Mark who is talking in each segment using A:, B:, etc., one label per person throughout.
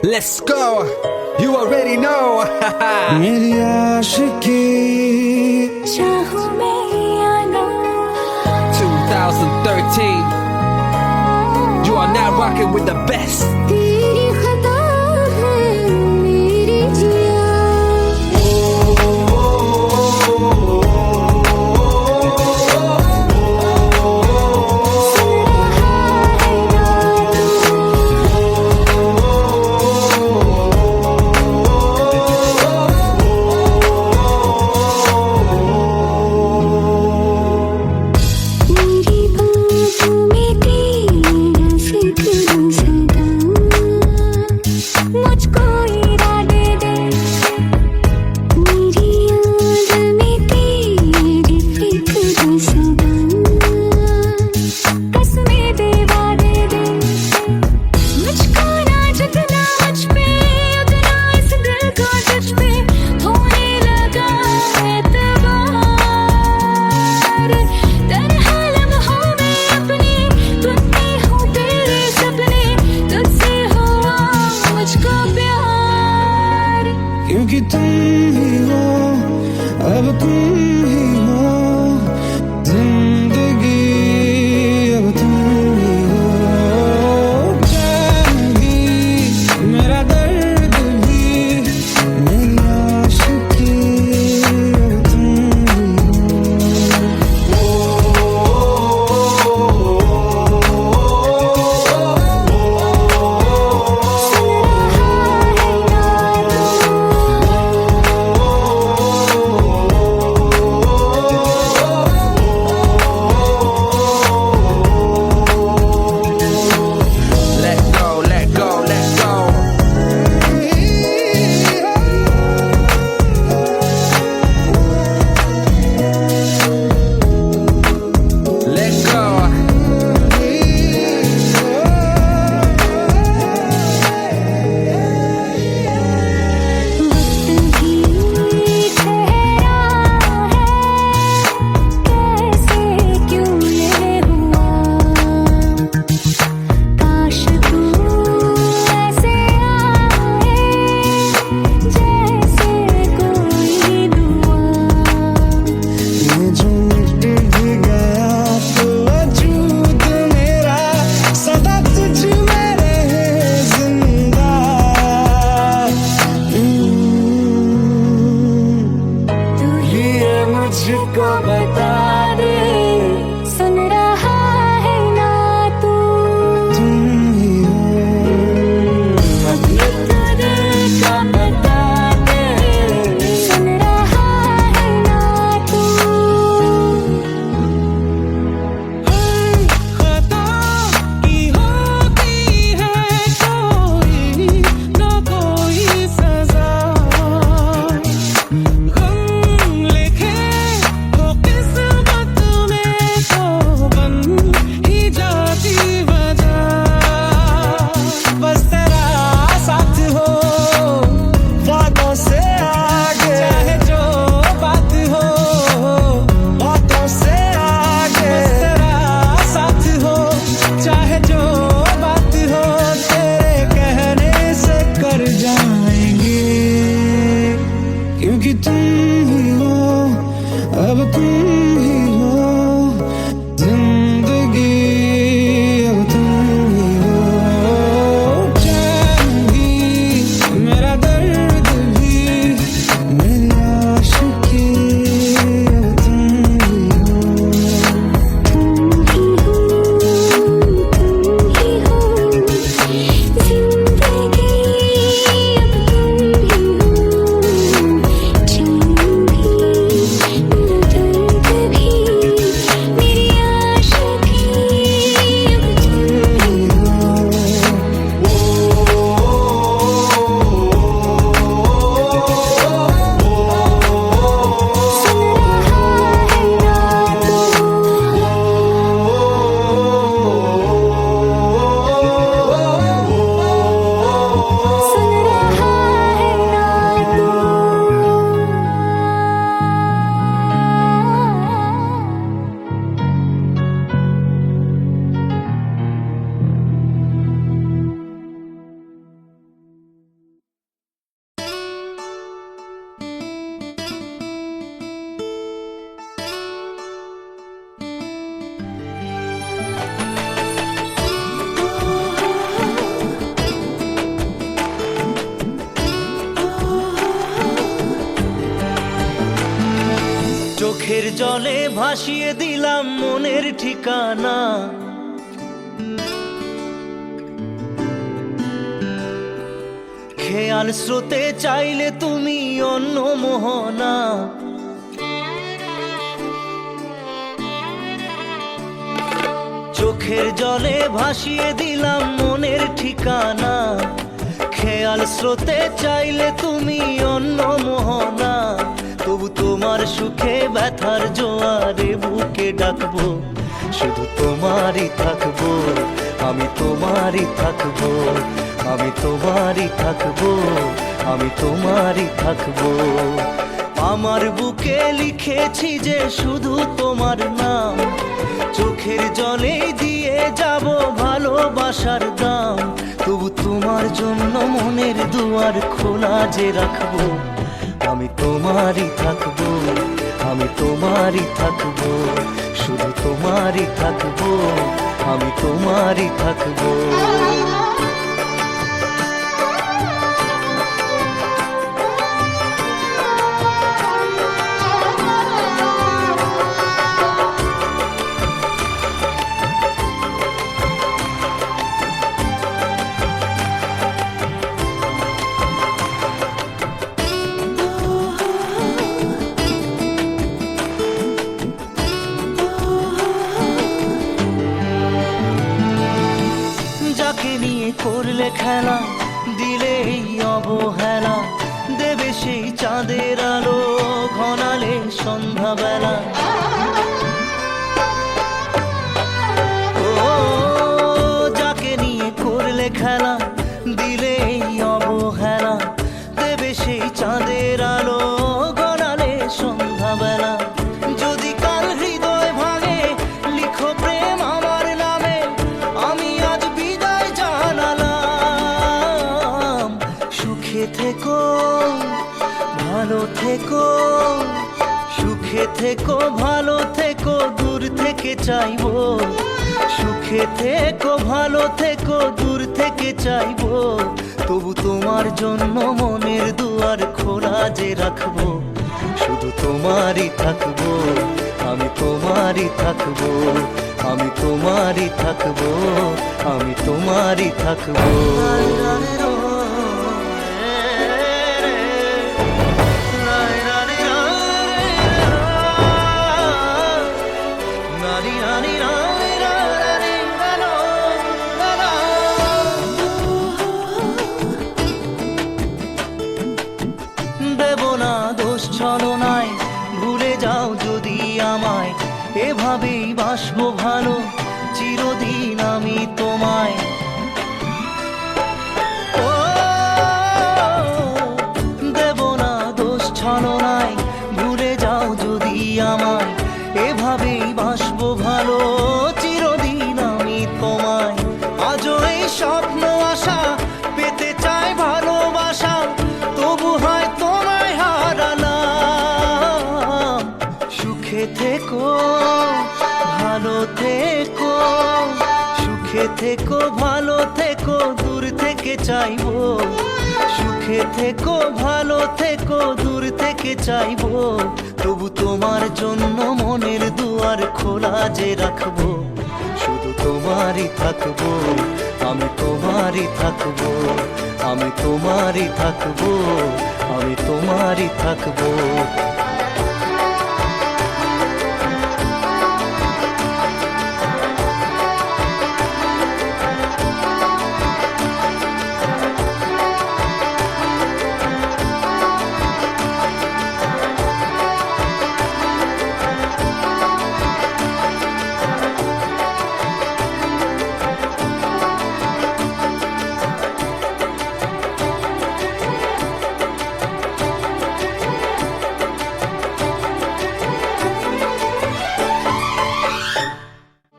A: Let's go. You already know.
B: मेरी आशिकी
C: चाहूं मैं या ना
A: 2013. You are now rocking with the best.
C: तेरी खता है मेरी जिया मेरी बाहों में तेरा जिक्र सदा
D: চোখের জলে ভাসিয়ে দিলাম মনের ঠিকানা। খেয়াল স্রোতে চাইলে তুমি অন্য মোহনা। চোখের জলে ভাসিয়ে দিলাম মনের ঠিকানা। খেয়াল স্রোতে চাইলে তুমি অন্য মোহনা। তবু তোমার সুখে ব্যথার জোয়ারে বুকে ডাকবো, শুধু তোমারই থাকবো, আমি তোমারই থাকবো, আমি তোমারই থাকবো, আমি তোমারই থাকবো। আমার বুকে লিখেছি যে শুধু তোমার নাম, চোখের জলে দিয়ে যাব ভালোবাসার দাম। তবু তোমার জন্য মনের দুয়ার খোলা যে রাখবো, আমি তোমারই থাকবো, আমি তোমারই থাকবো, শুধু তোমারই থাকবো, আমি তোমারই থাকবো। যাকে নিয়ে করলে খেলা, দিলে এই অবহেলা, দেবে সেই চাঁদের আলো ঘনালে সন্ধ্যাবেলা। ও যাকে নিয়ে করলে খেলা, দিলে এই অবহেলা, দেবে সেই চাঁদের আলো ঘনালে সন্ধ্যাবেলা। যদি কাল হৃদয় ভাঙে লিখো প্রেম আমার নামে, আমি আজ বিদায় জানালাম। সুখে থেকো, ভালো থেকো, সুখে থেকো, ভালো থেকো, দূর থেকে চাইবো। সুখে থেকো, ভালো থেকো, দূর থেকে চাইবো। তবু তোমার জন্য মনের দুয়ার খোলা যে রাখবো, শুধু তোমারই থাকবো, আমি তোমারই থাকবো, আমি তোমারই থাকবো, আমি তোমারই থাকবো। দেব না দোষ ছলনায়, ভুলে যাও যদি আমায়, এভাবেই বাসবো ভালো চিরদিন আমি তোমায়। ও দেব না দোষ ছলনায়, ভুলে যাও যদি আমায়, এভাবেই বাসবো ভালো চিরদিন আমি তোমায়। আজও এই স্বপ্ন আশা পেতে চাই ভালোবাসা, তবু হয় তোমায় হারালাম। সুখে থেকো, ভালো থেকো, সুখে থেকো, ভালো থেকো, দূর থেকে চাইবো। সুখে থেকো, ভালো থেকো, দূর থেকে চাইবো। তবু তোমার জন্য মনের দুয়ার খোলা যে রাখবো, শুধু তোমারই থাকবো, আমি তোমারই থাকবো, আমি তোমারই থাকবো, আমি তোমারই থাকবো।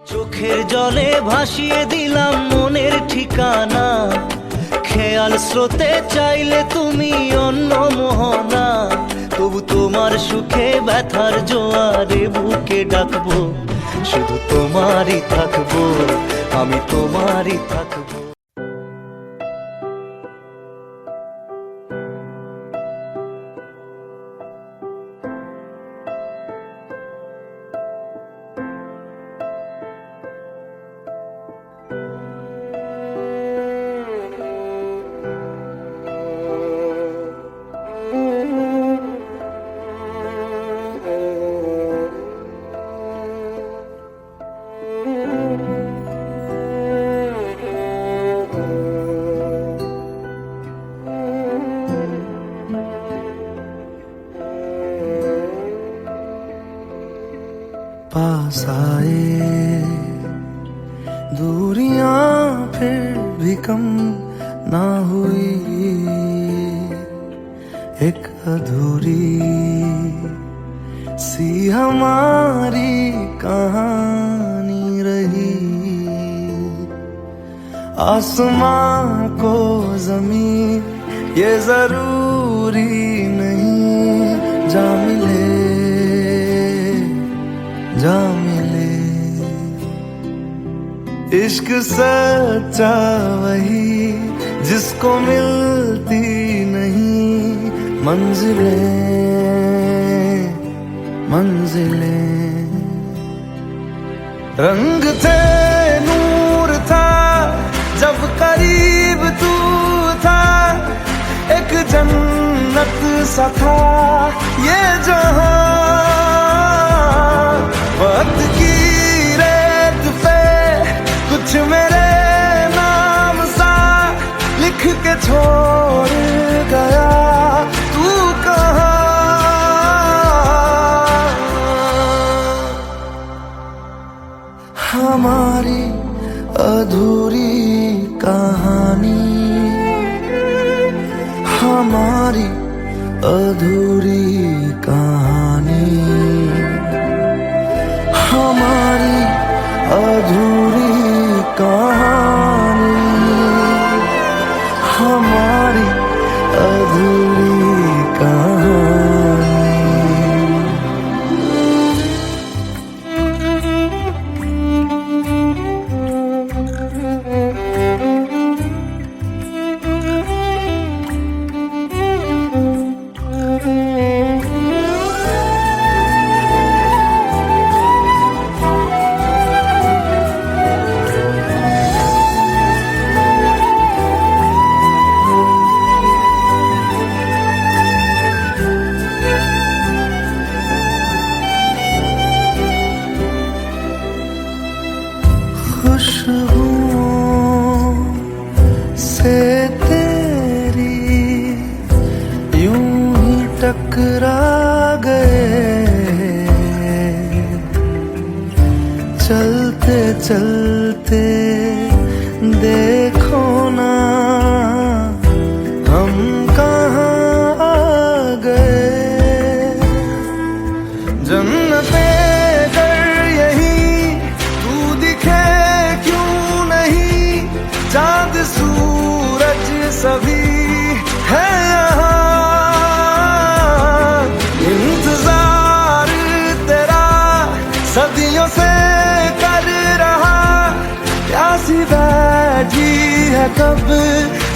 D: চোখের জলে ভাসিয়ে দিলাম মনের ঠিকানা। খেয়াল স্রোতে চাইলে তুমি অন্য মোহনা। তবু তোমার সুখে ব্যথার জোয়ারে বুকে ডাকবো, শুধু তোমারই থাকবো, আমি তোমারই থাকবো।
B: ना हुई एक अधूरी सी हमारी कहानी रही। आसमां को जमीन ये जरूरी नहीं, जा मिले जा मिले। इश्क सच्चा वही जिसको मिलती नहीं मंजिलें मंजिलें। रंग थे नूर था जब करीब तू था, एक जन्नत सा था ये जहां। वक्त की रेत पे कुछ मेरे नाम सा लिख के छोड़ गया तू कहाँ। हमारी अधूरी कहानी, हमारी अधूरी कहानी, हमारी अधूरी कहानी, हमारी अधूरी कहानी। खुशबुओं से तेरी यूं ही टकरा गए, चलते चलते देखो ना हम कहाँ आ गए। जन्नते चांद सूरज सभी है यहाँ, इंतजार तेरा सदियों से कर रहा, प्यासी बैठी है कब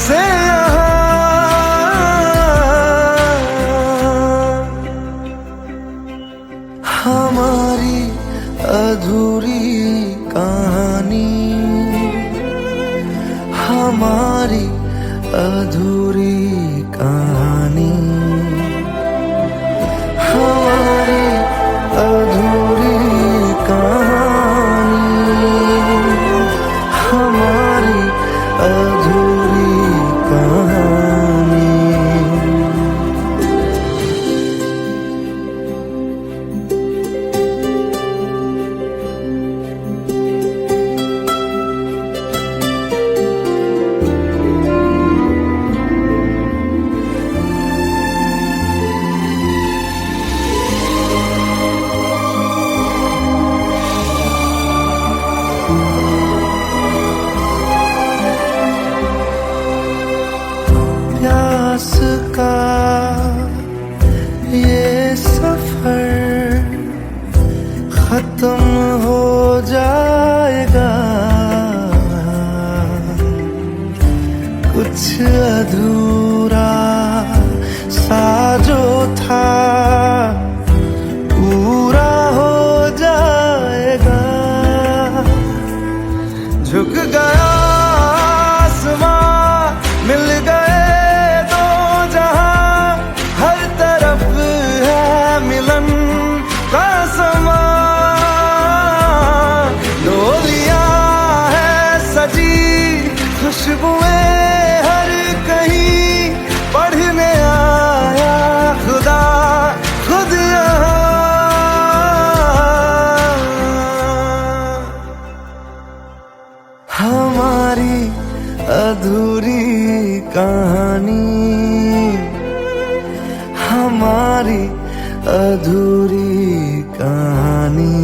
B: से यहाँ। हमारी अधूरी कहानी, हमारी अधूरी कहानी, हमारी अधूरी कहानी, हमारी अधूरी कहानी। प्यास का ये सफर खत्म हो जाएगा, कुछ अधूरा सा जो था पूरा हो जाएगा। झुक गया आसमां मिल गए दो जहां, हर तरफ है मिलन का समा। डोलियां है सजी खुशबुएं हर कहीं, कहानी, हमारी अधूरी कहानी,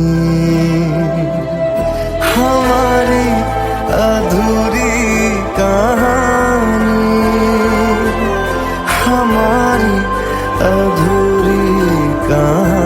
B: हमारी अधूरी कहानी, हमारी अधूरी कहानी।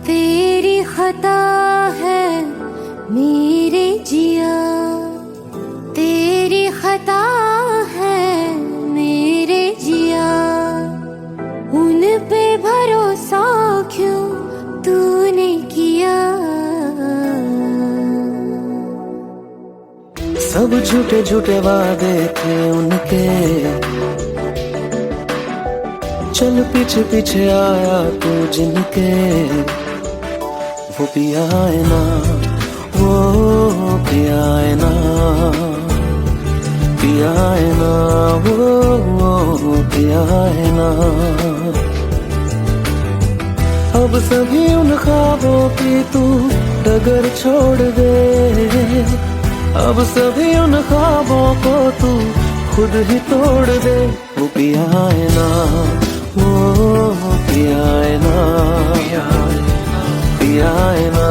C: तेरी खता है मेरे जिया, तेरी खता है मेरे जिया, उन पे भरोसा क्यों तूने किया।
B: सब झूठे झूठे वादे थे उनके, चल पीछे पीछे आया तू जिनके, वो पिया है ना, वो पिया है ना, पिया है ना, वो पिया है ना। अब सभी उन ख्वाबों की तू डगर छोड़ दे, अब सभी उन ख्वाबों को तू खुद ही तोड़ दे। वो पिया है ना, वो पिया है ना, पिया है ना,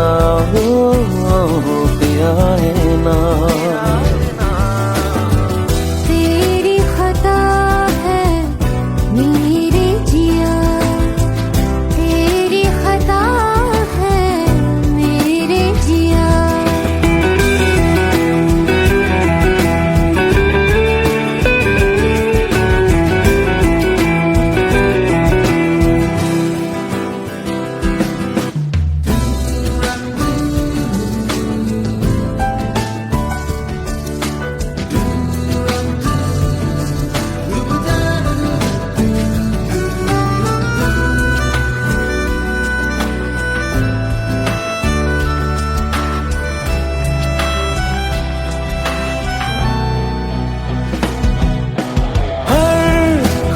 B: वो पिया है ना।
C: तेरी खता है मेरे जिया, तेरी खता है मेरे जिया।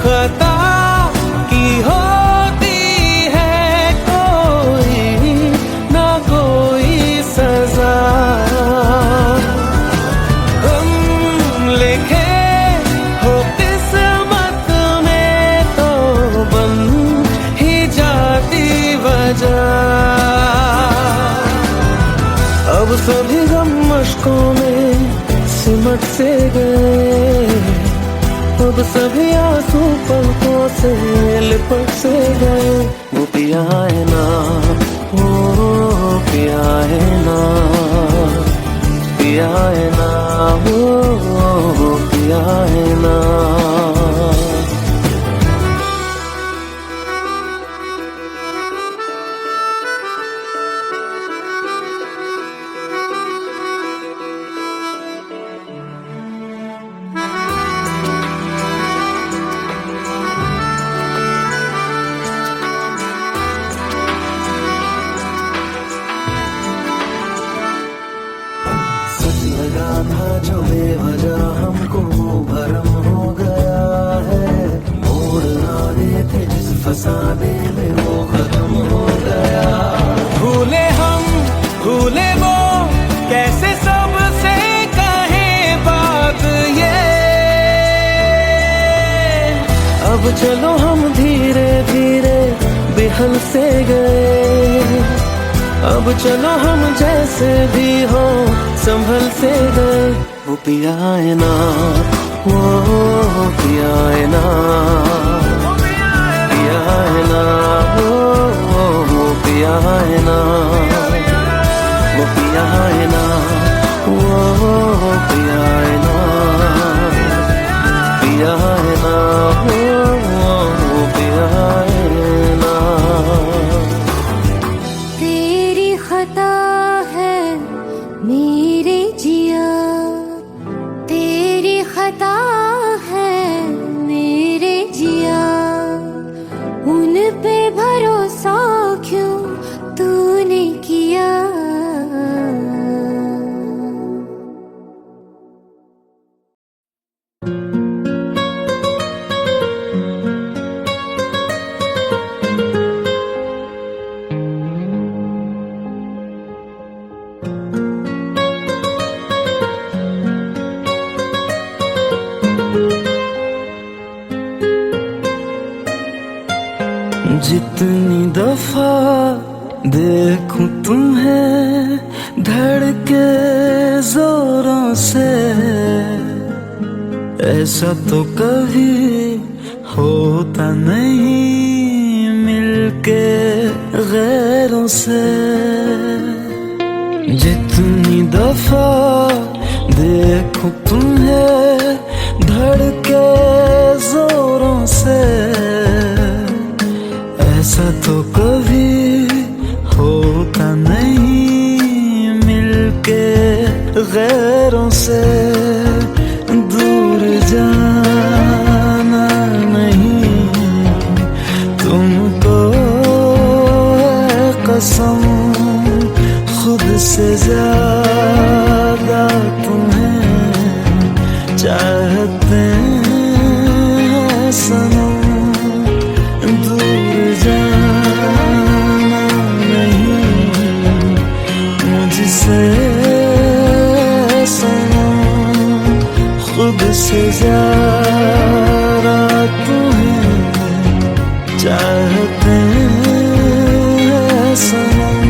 B: खता की होती है कोई ना कोई सजा, हम लिखे हो किस्मत में तो बन ही जाती वजह। अब सभी गम मशकों में सिमट से गए, अब सभी आंसू पलकों से लिपट से गए। वो पिया है ना, वो पिया है ना, पिया है ना, वो पिया है ना। लगा था जो बेवजह हमको वो भरम हो गया है, मोड़ ना थे जिस फसाने में वो खत्म हो गया। भूले हम भूले वो कैसे सबसे कहे बात ये, अब चलो हम धीरे धीरे बेहल से गए, अब चलो हम जैसे भी हो संभल से गए। वो पिया है ना, वो पिया है ना, पिया है ना, वो पिया है ना, वो पिया है ना, वो पिया है ना, पिया है ना, वो पिया है ना।
C: तेरी खता है मेरे जिया, तेरी खता है मेरे जिया, उन पे भरोसा क्यों तूने किया।
B: जितनी दफा देखूं तुम्हें धड़के जोरों से, ऐसा तो कभी होता नहीं मिलके गैरों से। जितनी दफा देखूं तुम्हें धड़के जोरों से, ऐसा तो कभी होता नहीं मिलके गैरों से। दूर जाना नहीं तुमको है कसम, खुद से ज्यादा तुम्हें चाहते हैं सनम। दूर जाना नहीं मुझसे सनम, खुद से ज्यादा तुम्हें चाहते हैं सनम।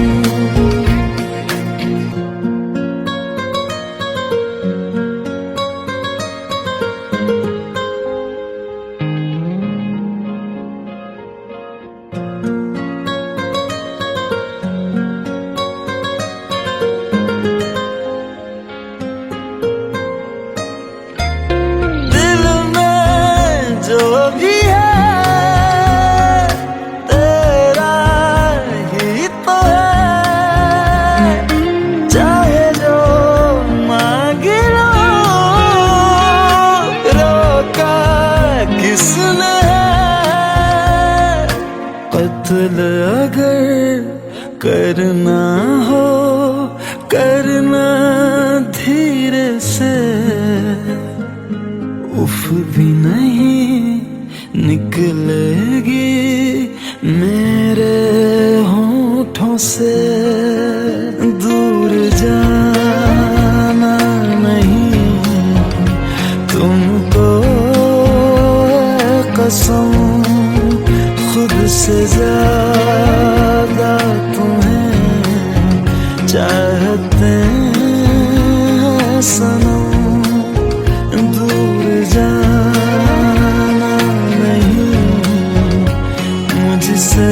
B: कत्ल अगर करना हो करना धीरे से, उफ भी नहीं निकलेगी मेरे होठों से। दूर जाना नहीं तुमको है कसम, खुद से ज्यादा तुम्हें चाहते हैं सनम। दूर जाना नहीं मुझसे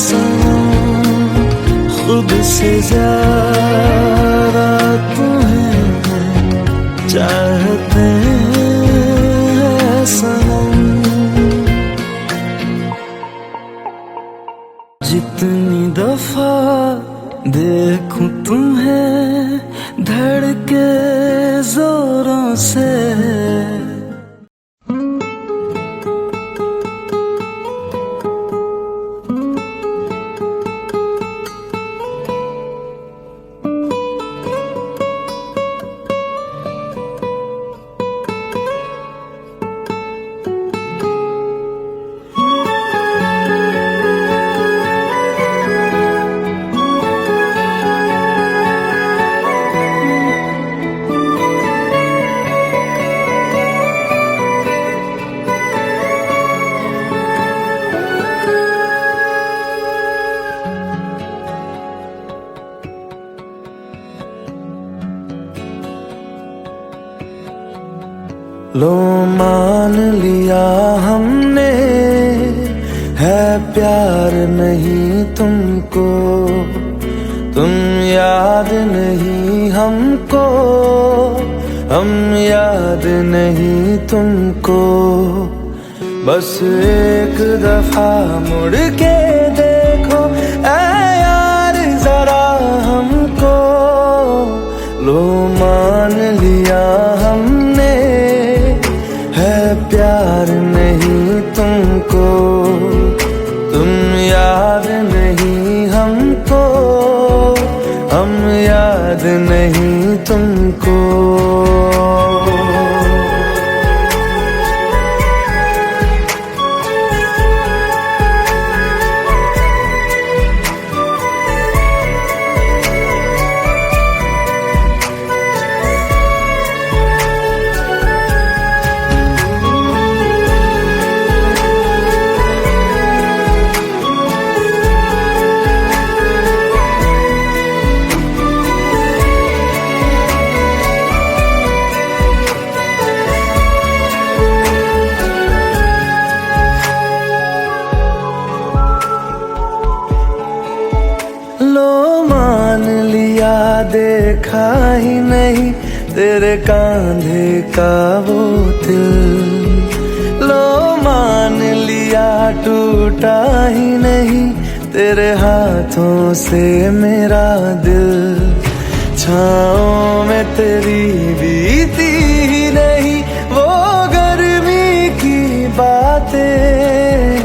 B: सनम, खुद से ज्यादा तुम्हें चाहते हैं सनम। जितनी दफा देखूं तुम्हें धड़के जोरों से, लो मान लिया हमने, है प्यार नहीं तुमको, तुम याद नहीं हमको, हम याद नहीं तुमको। बस एक दफा मुड़ के देखो ऐ यार जरा हमको, लो मान लिया हमने, है प्यार नहीं तुमको, तुम याद नहीं हमको, हम याद नहीं तुमको। लो मान लिया देखा ही नहीं तेरे कांधे का वो दिल, लो मान लिया टूटा ही नहीं तेरे हाथों से मेरा दिल। छाँव में तेरी बीती ही नहीं वो गर्मी की बातें,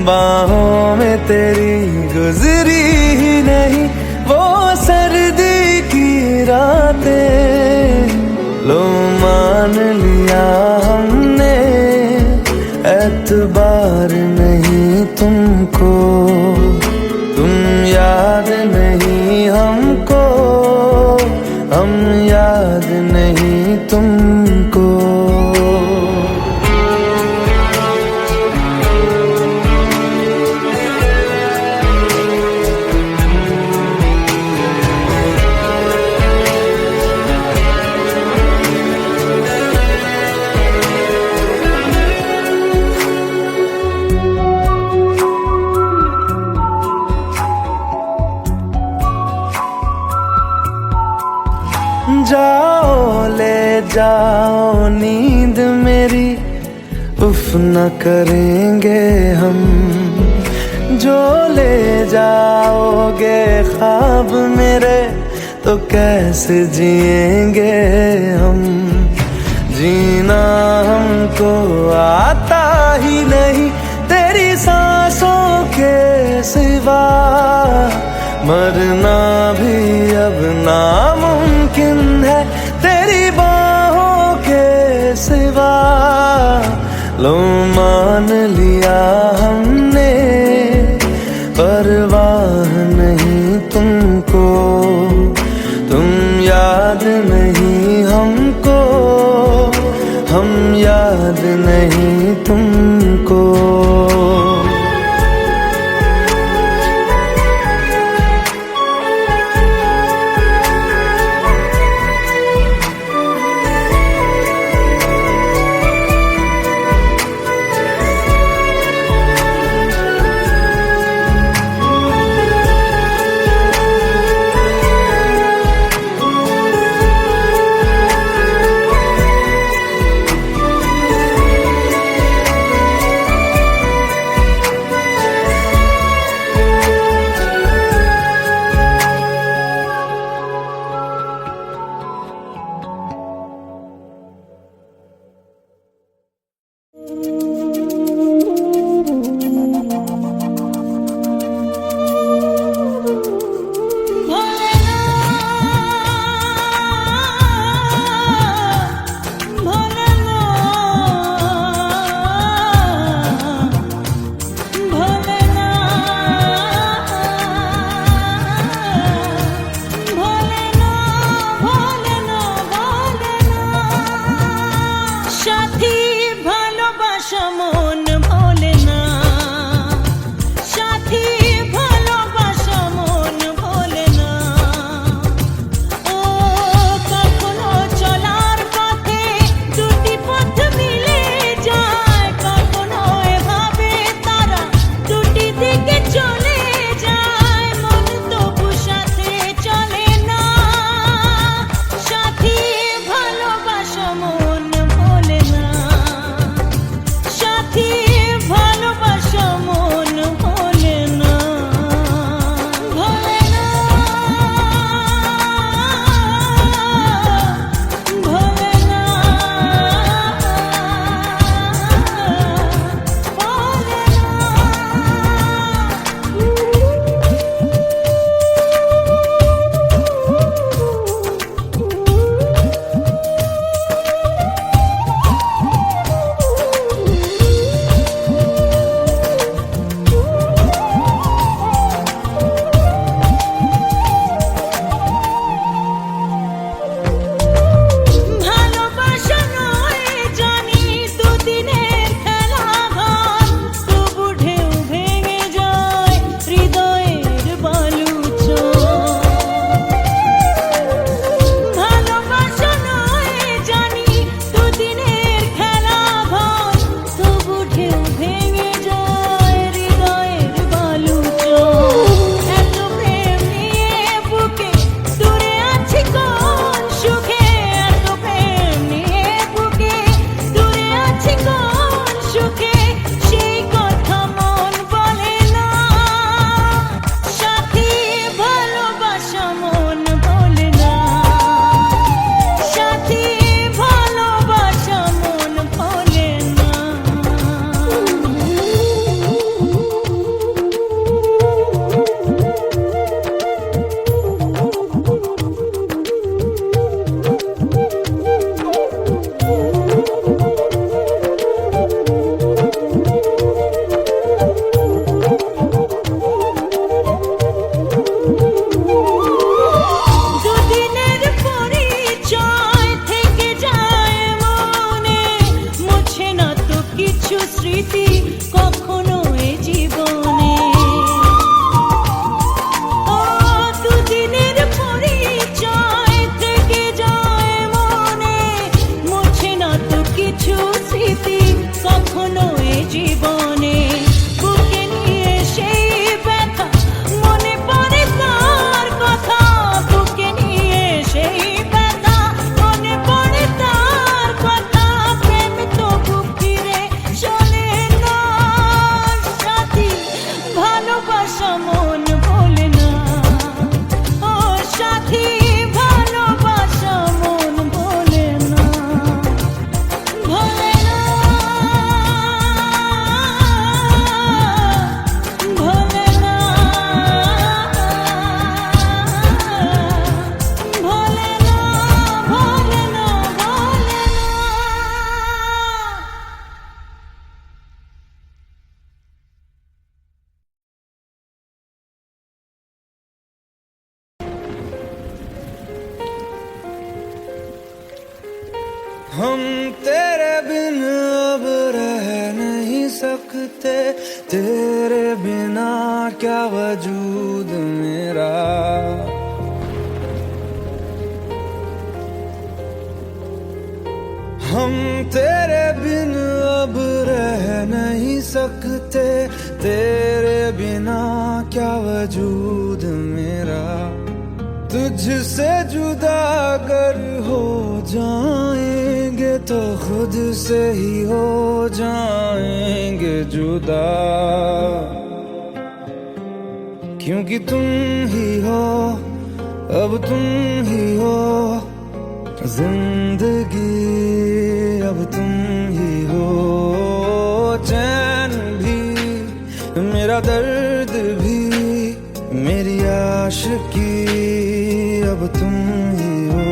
B: बाहों में तेरी गुजरी ही नहीं वो सर्दी की रातें। लो मान लिया हमने, एतबार नहीं तुमको, तुम याद नहीं हमको, हम याद नहीं तुमको। जाओ ले जाओ नींद मेरी, उफ न करेंगे हम, जो ले जाओगे ख्वाब मेरे तो कैसे जिएंगे हम। जीना हमको आता ही नहीं तेरी सांसों के सिवा, मरना भी अब नामुमकिन है तेरी बाहों के सिवा। लो मान लिया हमने, परवाह नहीं तुमको, तुम याद नहीं हमको, हम याद नहीं तुमको। हम तेरे बिन अब रह नहीं सकते, तेरे बिना क्या वजूद मेरा। हम तेरे बिन अब रह नहीं सकते, तेरे बिना क्या वजूद मेरा। तुझसे जुदा अगर हो जाएंगे तो खुद से ही हो जाएंगे जुदा, क्योंकि तुम ही हो, अब तुम ही हो जिंदगी, अब तुम ही हो। चैन भी मेरा दर्द भी मेरी आशिकी, अब तुम ही हो।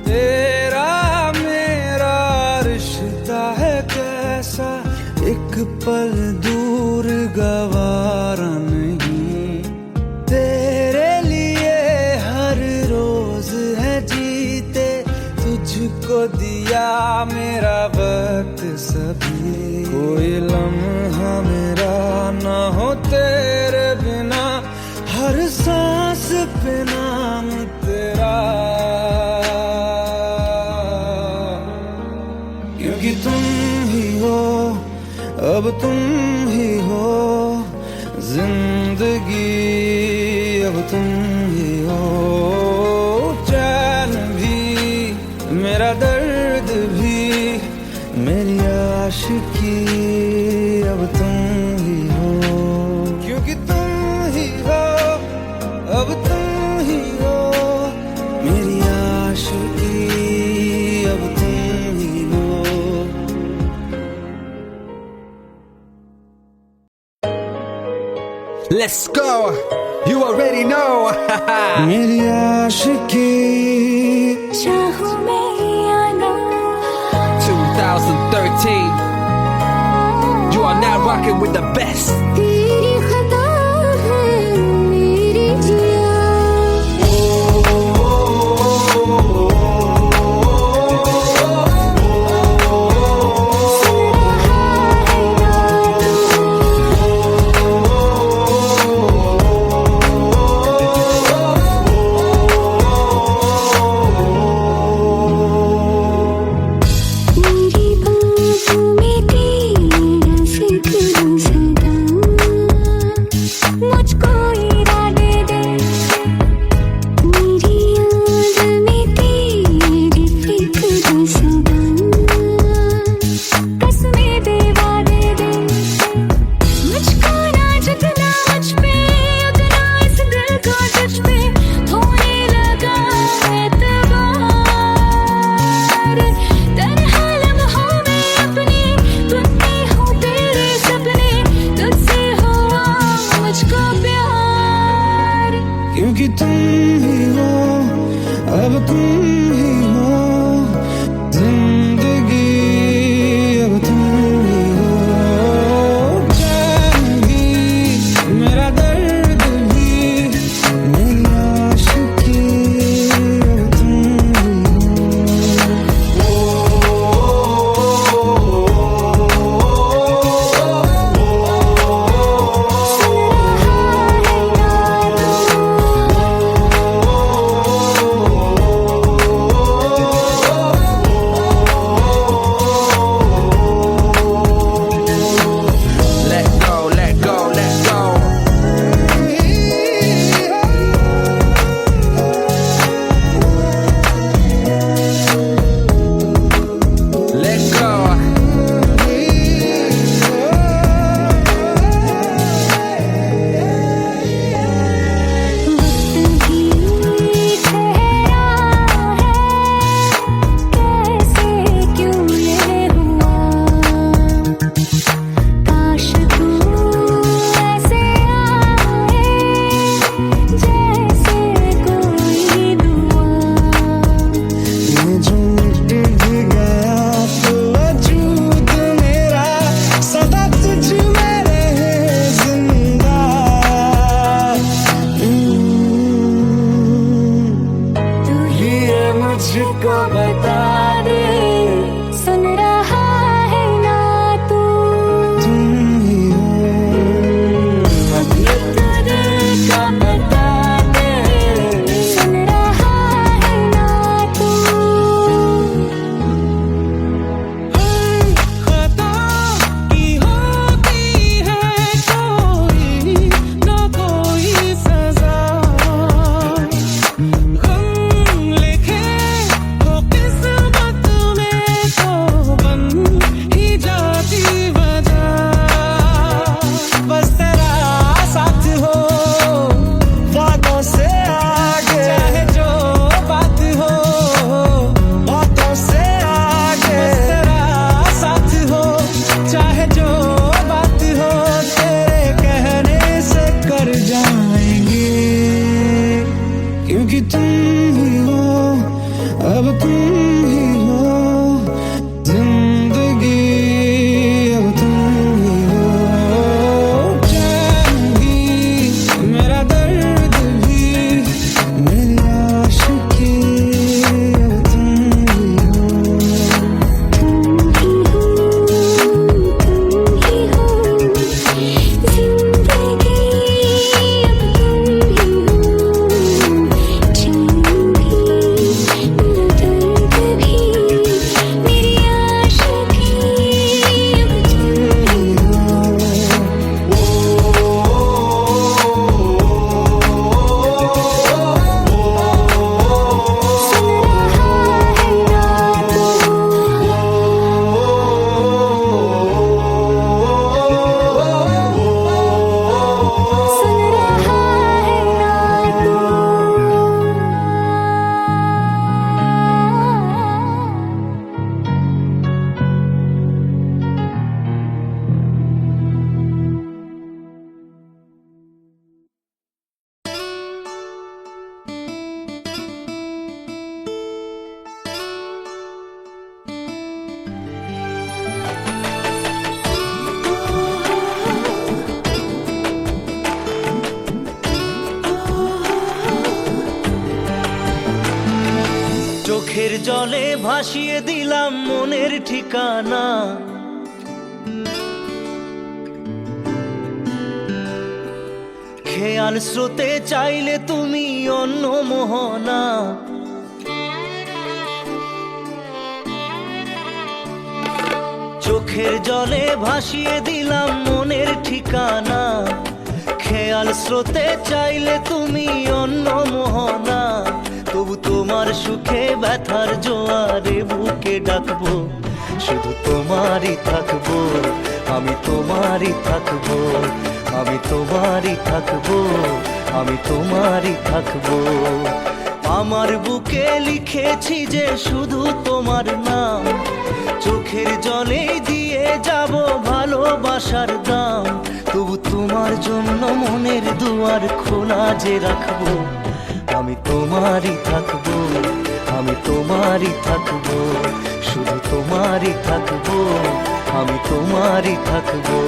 B: तेरा मेरा रिश्ता है कैसा, एक पल दूर गवारा नहीं। तेरे लिए हर रोज है जीते, तुझको दिया मेरा वक्त सभी। कोई लम्हा मेरा ना हो तेरे बिना, हर सांस पे नाम तेरा, क्योंकि तुम ही हो, अब तुम ही हो जिंदगी, अब तुम ही हो। चैन भी मेरा दर्द भी मेरी आशिकी, अब तुम ही हो, क्योंकि तुम ही हो, अब तुम ही हो मेरी आशिकी, अब तुम ही हो।
A: Let's go. You already know.
B: मेरी आशिकी
C: चाहूं मैं या ना,
A: 2013. You are now rocking with the best.
C: तेरी खता है मेरी जिया। मेरी बाहों में तेरा जिक्र सदा,
B: जो बात हो तेरे कहने से कर जाएंगे, क्योंकि तुम ही हो, अब तुम ही हो जिंदगी, अब तुम ही हो। चैन भी मेरा दर्द भी मेरी आशिकी, अब तुम ही हो।
D: চোখের জলে ভাসিয়ে দিলাম মনের ঠিকানা, খেয়াল স্রোতে চাইলে তুমি অন্য মোহনা। চোখের জলে ভাসিয়ে দিলাম মনের ঠিকানা, খেয়াল স্রোতে চাইলে তুমি অন্য মোহনা। তবু তোমার সুখে ব্যথার জোয়ারে বুকে ডাকবো, শুধু তোমারই থাকবো, আমি তোমারই থাকবো, আমি তোমারই থাকবো, আমি তোমারই থাকবো। আমার বুকে লিখেছি যে শুধু তোমার নাম, চোখের জলে দিয়ে যাব ভালোবাসার দাম। তবু তোমার জন্য মনের দুয়ার খোলা যে রাখবো, আমি তোমারই থাকবো, আমি তোমারই থাকবো, শুধু তোমারই থাকবো, আমি তোমারই থাকবো।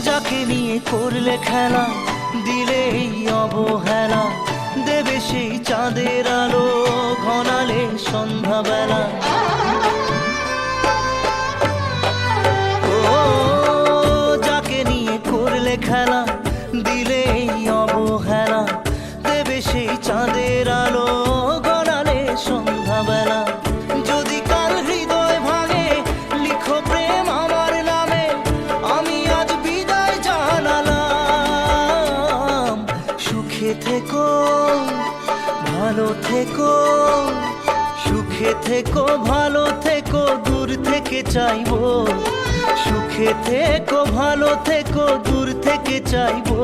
D: যাকে নিয়ে করলে খেলা, দিলে এই অবহেলা, দেবে সেই চাঁদের আলো ঘনালে সন্ধ্যাবেলা। ও যাকে নিয়ে করলে খেলা, দিলে এই অবহেলা, দেবে সেই চাঁদের আলো ঘনালে সন্ধ্যাবেলা। যদি কাল হৃদয় ভাঙে লিখো প্রেম আমার নামে, আমি আজ বিদায় জানালাম। সুখে থেকো, ভালো থেকো, সুখে থেকো, ভালো থেকো, দূর থেকে চাইবো। সুখে থেকো, ভালো থেকো, দূর থেকে চাইবো।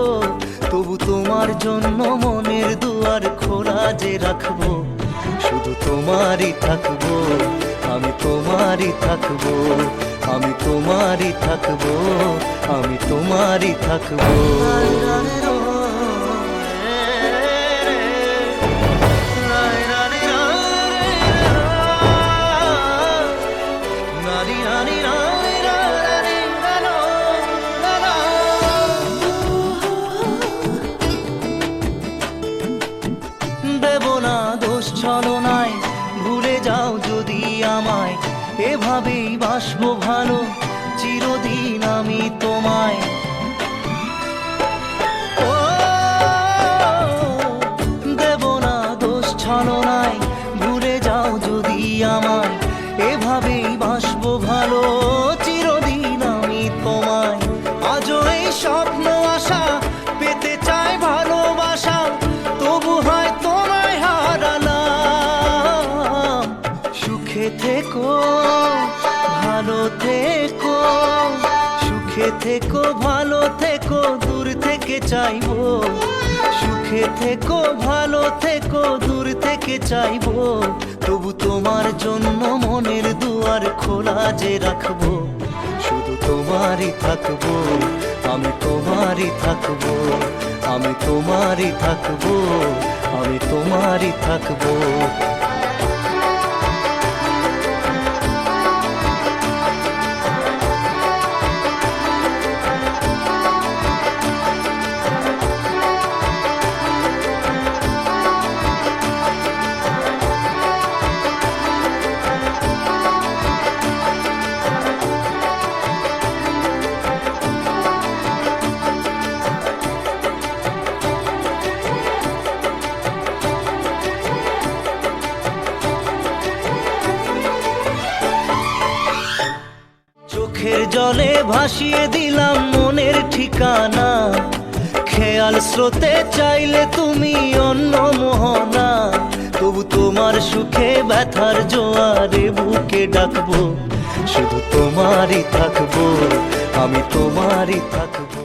D: তবু তোমার জন্য মনের দুয়ার খোলা যে রাখবো, শুধু তোমারই থাকবো, আমি তোমারই থাকবো, আমি তোমারই থাকবো, আমি তোমারই থাকবো। দেব না দোষ ছলনায়, ভুলে যাও যদি আমায়, এভাবেই বাসবো ভালো চিরদিন আমি তোমায়। ও আজও এই স্বপ্ন আশা পেতে চায় ভালোবাসা, তবু হয় তোমায় হারালাম। সুখে থেকো, ভালো থেকো, সুখে থেকো, ভালো থেকো, দূর থেকে চাইবো। সুখে থেকো, ভালো থেকো, দূর থেকে চাইবো। তবু তোমার জন্য মনের দুয়ার খোলা যে রাখবো। শুধু তোমারই থাকবো, আমি তোমারই থাকবো, আমি তোমারই থাকবো, আমি তোমারই থাকবো। চোখের জলে ভাসিয়ে দিলাম মনের ঠিকানা, খেয়াল স্রোতে চাইলে তুমি অন্য মোহনা। তবু তোমার সুখে ব্যথার জোয়ারে বুকে ডাকবো। শুধু তোমারই থাকবো, আমি তোমারই থাকবো।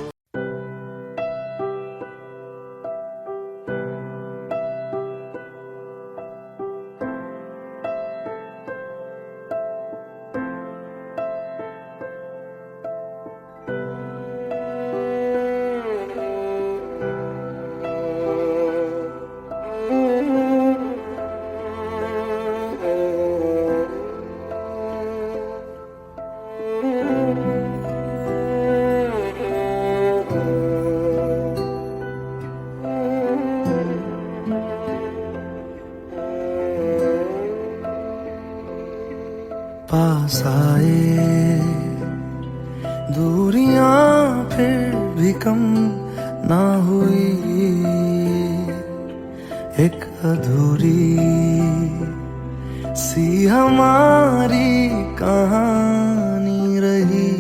B: पास आए दूरियां फिर भी कम ना हुई, एक अधूरी सी हमारी कहानी रही।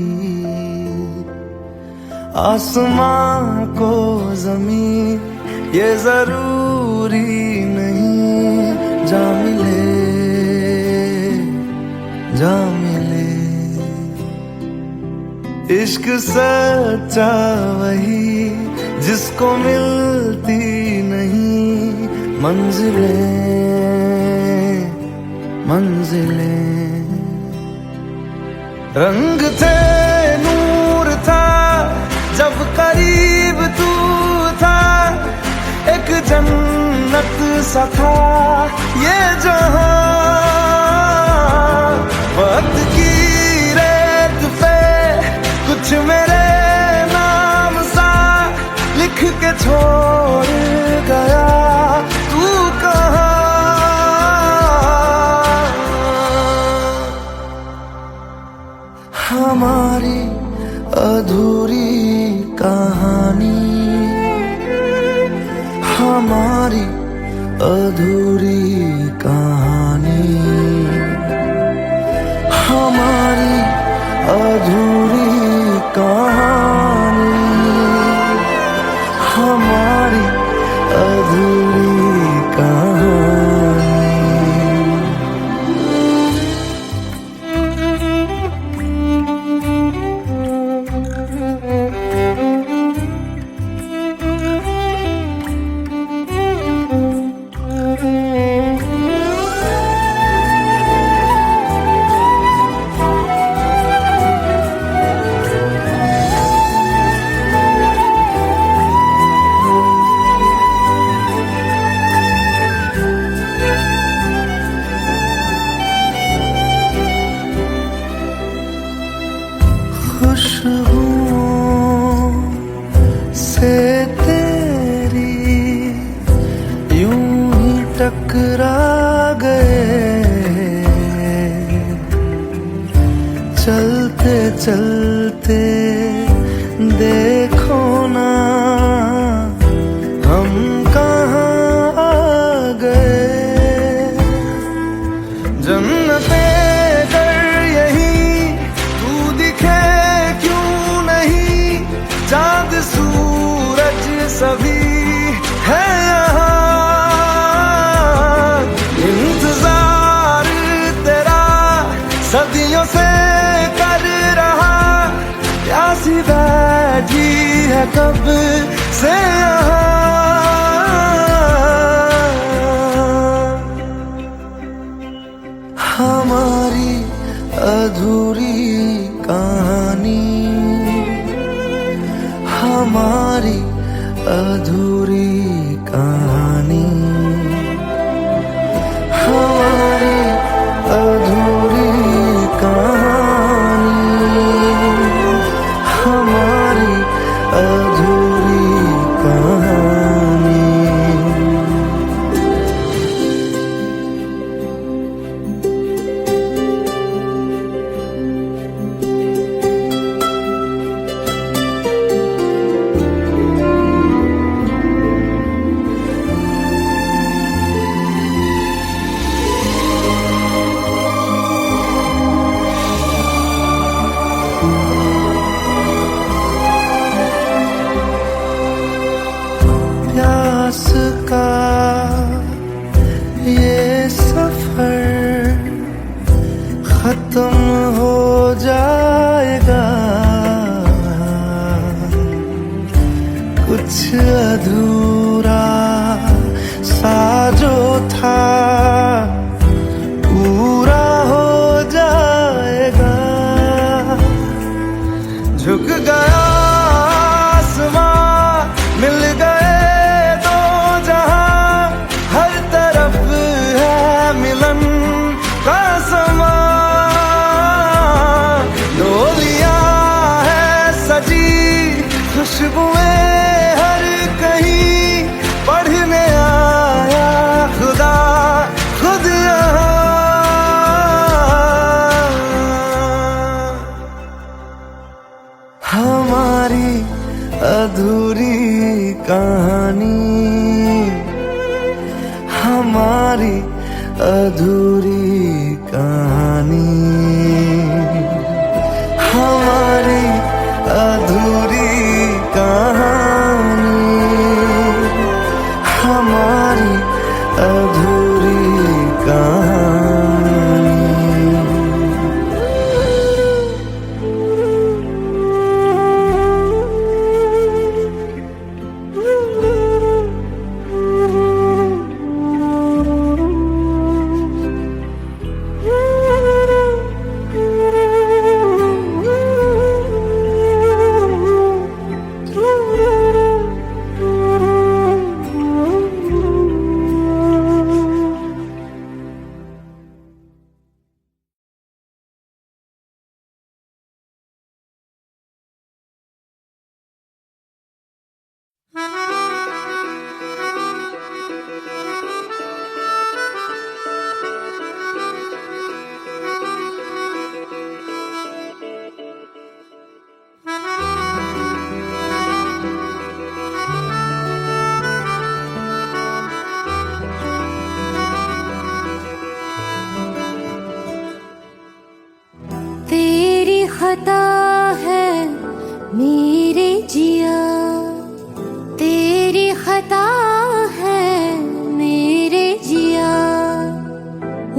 B: आसमां को जमीन ये जरूरी नहीं, जा मिले जा मिले। इश्क सच्चा वही जिसको मिलती नहीं मंजिलें मंजिलें। रंग थे नूर था जब करीब तू था, एक जन्नत सा था ये जहां। वक्त की रेत पे कुछ मेरे नाम सा लिख के छोड़ गया, तू कहाँ। हमारी अधूरी कहानी, हमारी अधूरी कहानी।
D: सभी है यहाँ, इंतजार तेरा सदियों से कर रहा, प्यासी बैठी है कब से यहाँ। हमारी अधूरी कहानी, हमारी अधूरी कहानी, हमारी अधूरी कहानी, हमारी अधूरी कहानी। प्यास का ये सफर खत्म हो जाएगा, कुछ अधूरा सा जो था पूरा हो जाएगा। झुक गया आसमां, मिल गए दो जहां, हर तरफ है मिलन का समा। डोलियां है सजी, खुशबुएं हर कहीं, पढ़ने आया खुदा खुद यहाँ। हमारी अधूरी कहानी, हमारी अधूरी कहानी, हमारी अधूरी कहानी, हमारी अधूरी कहानी।
C: तेरी खता है मेरे जिया, तेरी खता है मेरे जिया,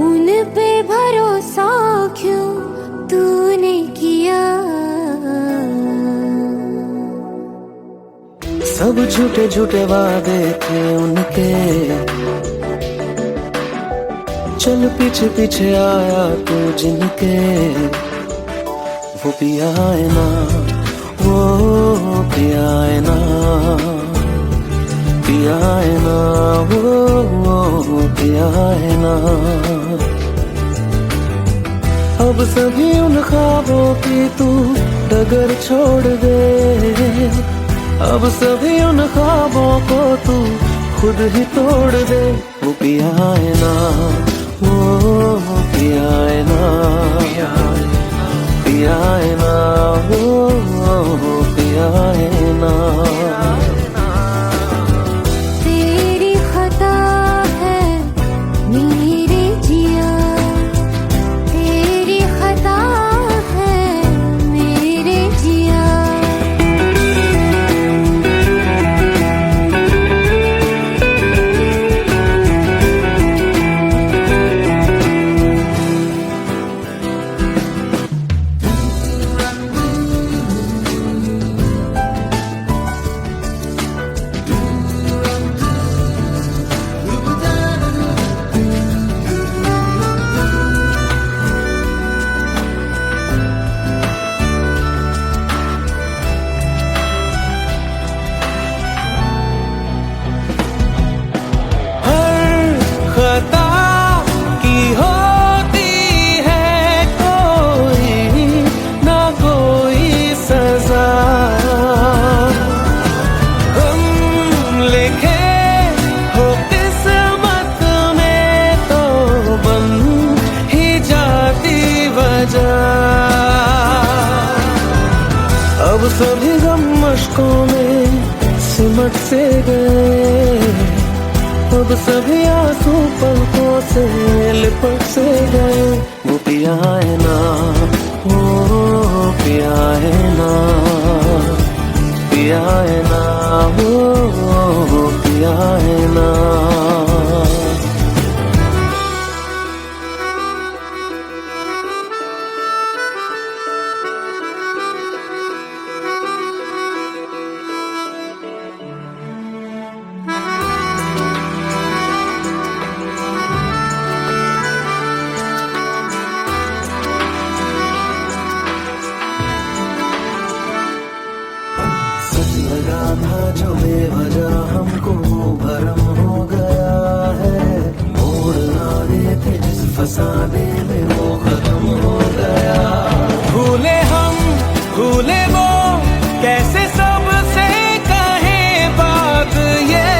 C: उन पे भरोसा क्यों तूने किया।
B: सब झूठे झूठे वादे थे उनके, चल पीछे पीछे आया तू जिनके। वो पिया है ना, वो पिया है ना, पिया है ना, वो पिया है ना। अब सभी उन ख्वाबों की तू डगर छोड़ दे, अब सभी उन ख्वाबों को तू खुद ही तोड़ दे। वो पिया है ना, वो पिया है ना, पिया है ना, वो पिया है ना।
C: तेरी खता है मेरे जिया, तेरी खता है मेरे जिया।
B: अश्कों में सिमट से गए, अब सभी आंसू पलकों से लिपट से गए। वो पिया है ना, वो पिया है ना, पिया है ना, वो पिया है ना। लगा था जो बेवजह हमको वो भरम हो गया है, मोड़ आने थे जिस फसाने में वो खत्म हो गया।
D: भूले हम भूले वो, कैसे सबसे कहे बात ये।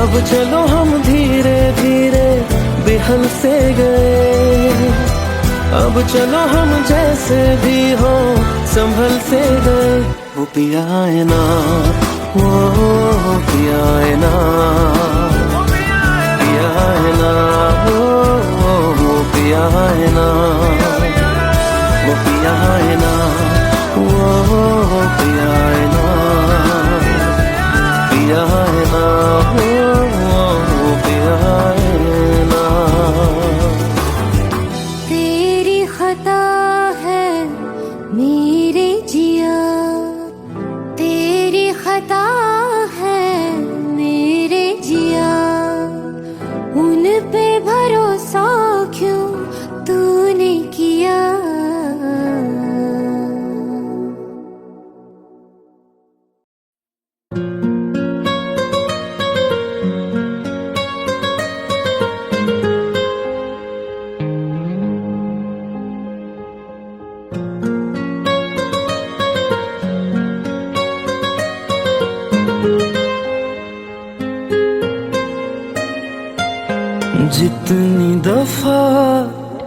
B: अब चलो हम धीरे धीरे बेहल से गए, अब चलो हम जैसे भी हो संभल से गए। वो पिया है ना, वो पिया है ना, पिया है ना, वो पिया है ना, वो पिया है ना, वो पिया है ना, पिया है ना, वो पिया है ना।
C: तेरी खता है मेरे जिया, तेरी खता है मेरे जिया, उन पे भरोसा क्यों तूने किया।
B: जितनी दफा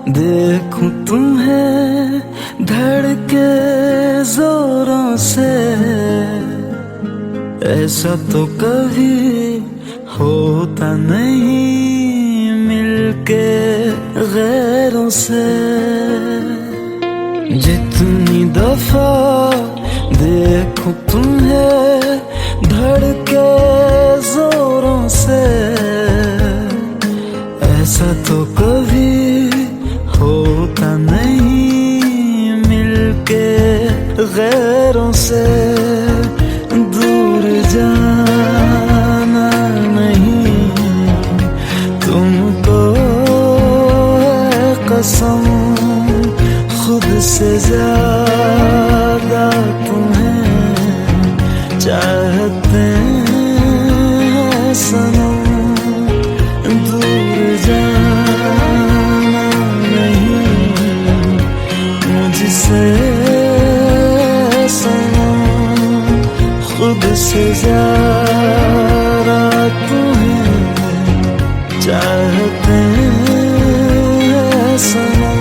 B: देखूं तुम्हें धड़के जोरों से, ऐसा तो कभी होता नहीं मिलके गैरों से। जितनी दफा देखूं तुम्हें धड़के जोरों से, ऐसा तो कभी होता नहीं मिलके गैरों से। दूर जाना नहीं तुमको है कसम, खुद से ज्यादा तुम्हें चाहते हैं सनम। दूर जाना नहीं मुझसे सनम, खुद से ज्यादा तुम्हें चाहते हैं सनम।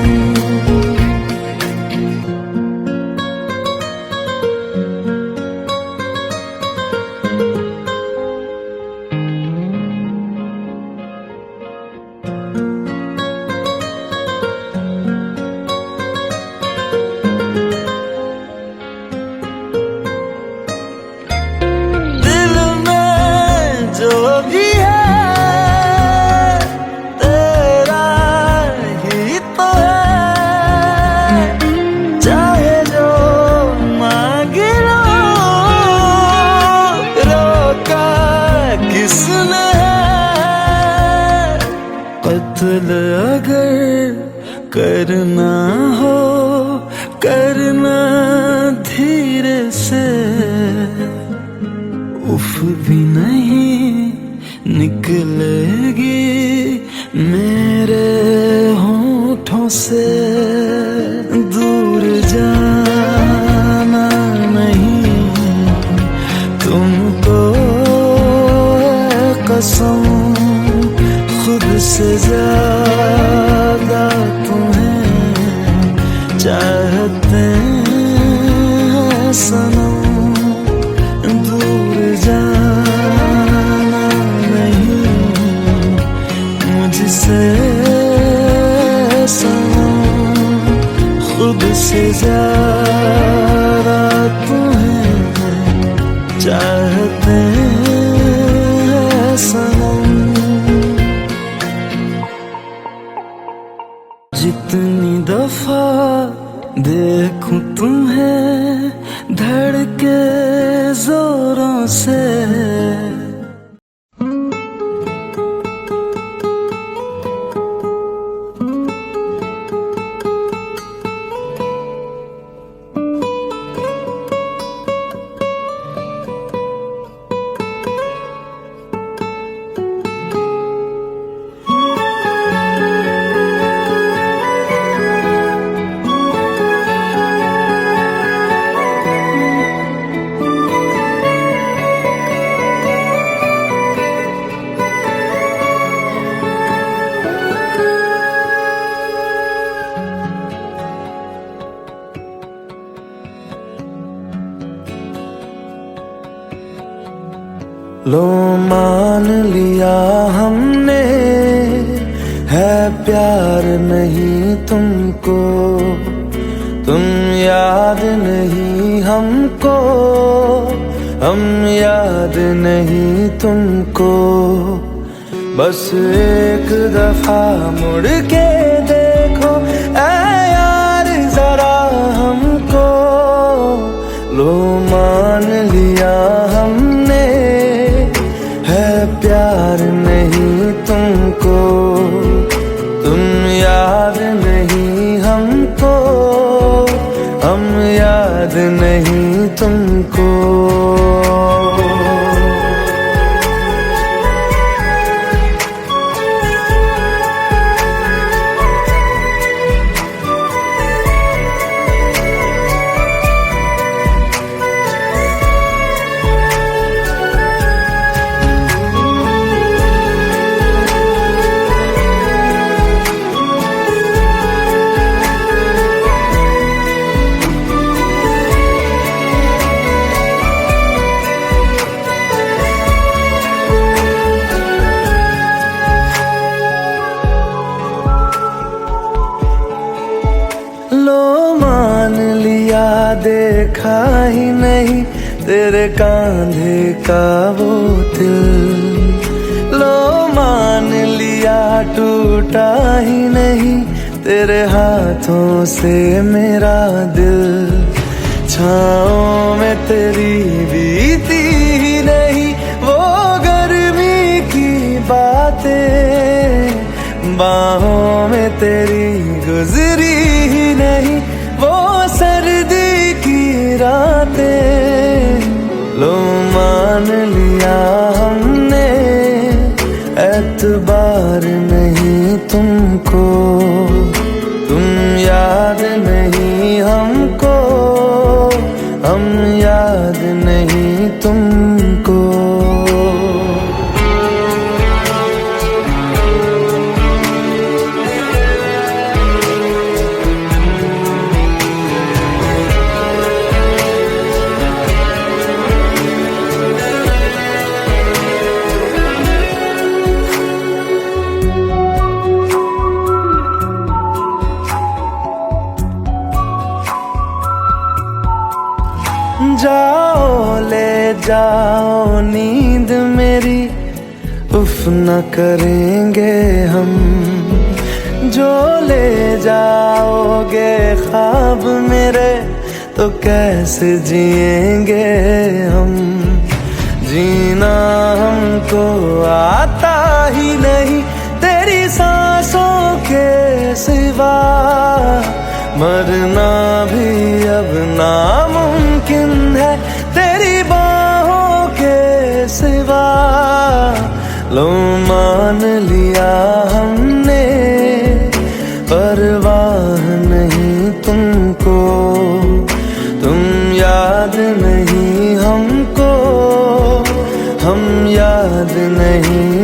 B: कत्ल अगर करना हो करना धीरे से, उफ भी नहीं निकलेगी मेरे होठों से। दूर जाना नहीं तुमको है कसम, खुद से ज्यादा तुम्हें चाहते से। लो मान लिया हमने, है प्यार नहीं तुमको, तुम याद नहीं हमको, हम याद नहीं तुमको। बस एक दफा मुड़ के देखो ऐ यार जरा हमको। लो मान लिया हमने, है प्यार नहीं तुमको, तुम याद नहीं हमको, हम याद नहीं तुमको। देखा ही नहीं तेरे कांधे का वो दिल। लो मान लिया टूटा ही नहीं तेरे हाथों से मेरा दिल। छाँव में तेरी बीती ही नहीं वो गर्मी की बातें, बाहों में तेरी गुजरी ही नहीं वो सर्दी की रातें। लो मान लिया हमने, एतबार नहीं तुमको, तुम याद नहीं हमको, हम याद नहीं तुमको। जाओ ले जाओ नींद मेरी, उफ न करेंगे हम। जो ले जाओगे ख्वाब मेरे तो कैसे जिएंगे हम। जीना हमको आता ही नहीं तेरी सांसों के सिवा, मरना भी अब नामुमकिन है तेरी बाहों के सिवा। लो मान लिया हमने, परवाह नहीं तुमको, तुम याद नहीं हमको, हम याद नहीं